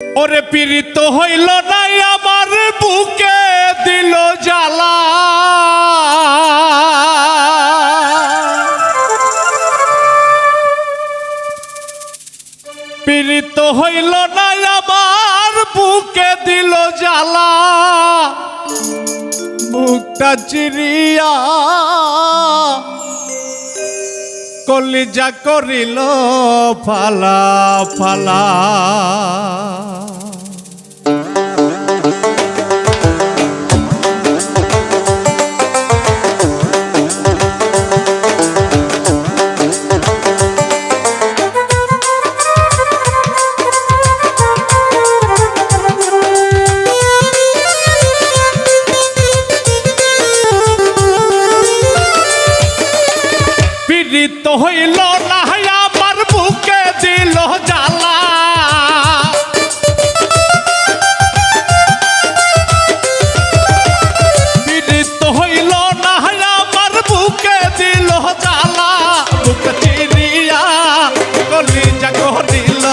ওরে পীড়িত হইল নাই আমার বুকে দিল জ্বালা পীড়িত হইল নাই আমার বুকে দিল জ্বালা বুকটা চিরিয়া কলিজা করিল ফালা ফালা পীড়িত হইল না আমার বুকে দিল জ্বালা পীড়িত হইল না আমার বুকে দিল জ্বালা বুক চিরিয়া কলিজা করিল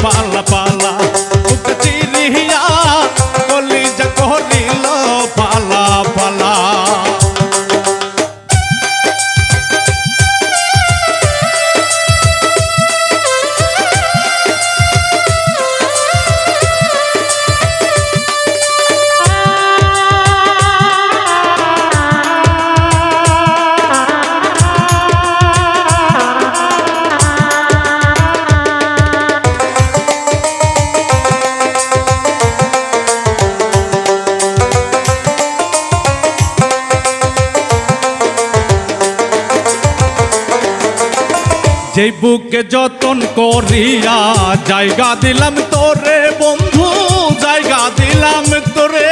পালা পালা বুক চিরিয়া কলিজা করিল পালা পালা যেই বুকে যতন করিয়া জায়গা দিলাম তোরে বন্ধু জায়গা দিলাম তোরে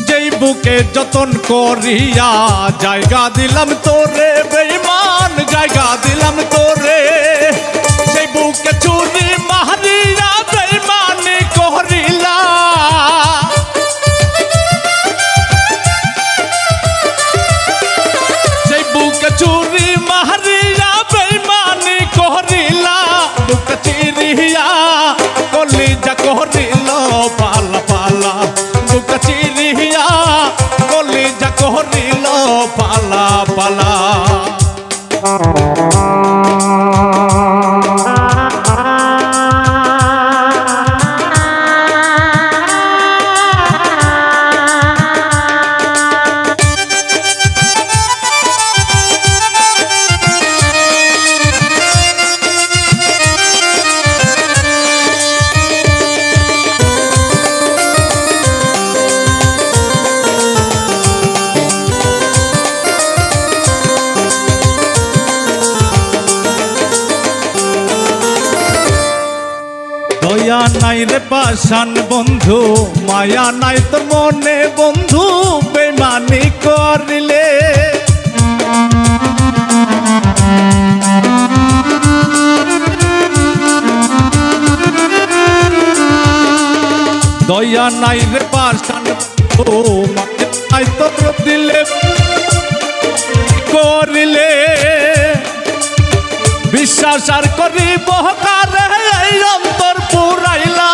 যেই বুকে যতন করিয়া জায়গা দিলাম তোরে বেঈমান জায়গা দিলাম তোরে সেই বুকে চুরি মারিয়া বেঈমানি করিলা সেই বুকে চুরি মারিয়া বেঈমানি করিলা বুক চিরিয়া কলিজা করিল পালা পালা বুক চিরিয়া কলিজা করিল পালা পালা দয়া নাই রে পাষাণ বন্ধু মায়া নাই তোর মনে বন্ধু বেঈমানি করিলে দয়া নাই রে পাষাণ বন্ধু মায়া নাই তোর দিলে করিলে বিশ্বাস আর করিব কারে এই অন্তর পুরাইলা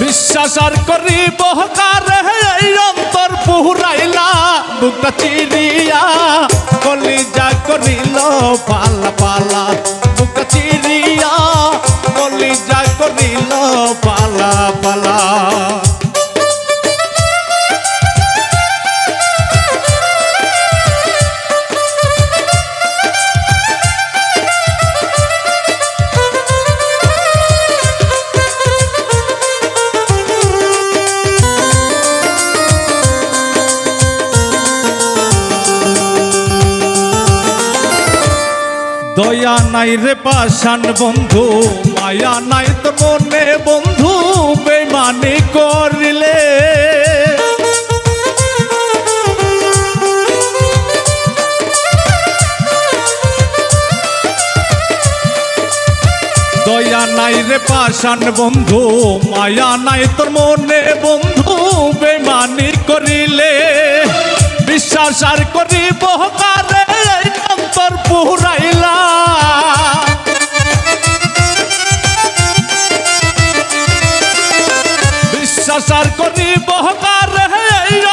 বিশ্বাস আর করিব কারে এই অন্তর পুরাইলা বুকটা চিরিয়া কলিজা করিল পালা পালা বুকটা চিরিয়া কলিজা করিল পালা পালা দয়া নাই রে পাষাণ বন্ধু মায়া নাই তো মনে বন্ধু বেঈমানি করিলে দয়া নাই রে পাষাণ পাষাণ বন্ধু মায়া নাই তোর মনে বন্ধু বেমানি করিলে বিশ্বাস আর করিব কারে অন্তর পুরাইলা বিশ্বাস আর করিব কারে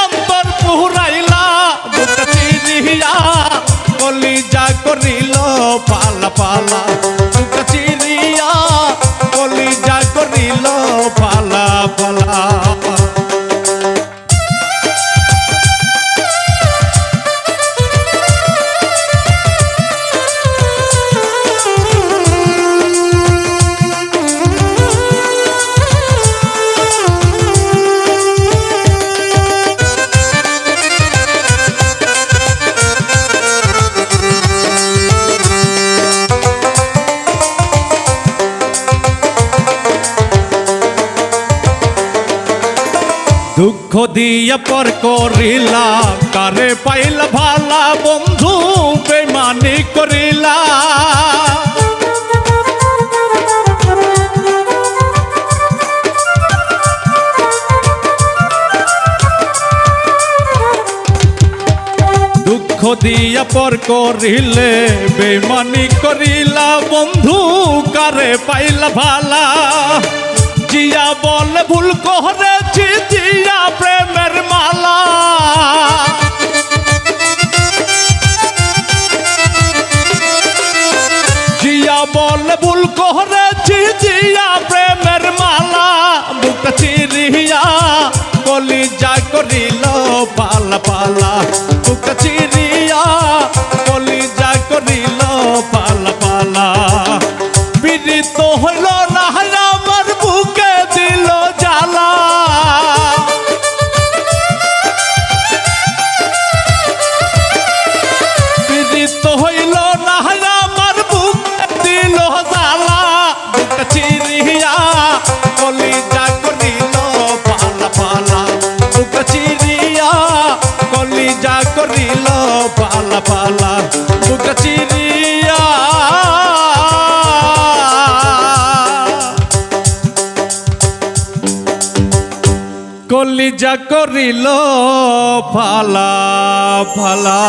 অন্তর পুরাইলা বুকটা চিরিয়া কলিজা করিল পালা পালা বুকটা চিরিয়া কলিজা করিল পালা পালা দুঃখ দিয়া পর করিলা কারে পাইলা ভালা বন্ধু বেমানি করিলা দুঃখ দিয়া পর করিলে বেমানি করিলা বন্ধু কারে পাইলা ভালা জিয়া বলে ভুল করেছি জিয়া প্রেমের মালা জিয়া বলে ভুল করেছি জিয়া প্রেমের মালা বুকটা চিরিয়া কলিজা করিল পালা পালা বুকটা চিরিয়া কলিজা করিল পালা পালা পীড়িত হইল না আমার বুকে দিল জ্বালা পীড়িত হইল না আমার বুকে দিল জ্বালা বুকটা চিরিয়া কলিজা করিল পালা পালা বুকটা চিরিয়া কলিজা করিল পালা পালা বুকটা চিরিয়া কলিজা করিল ফালা ফালা।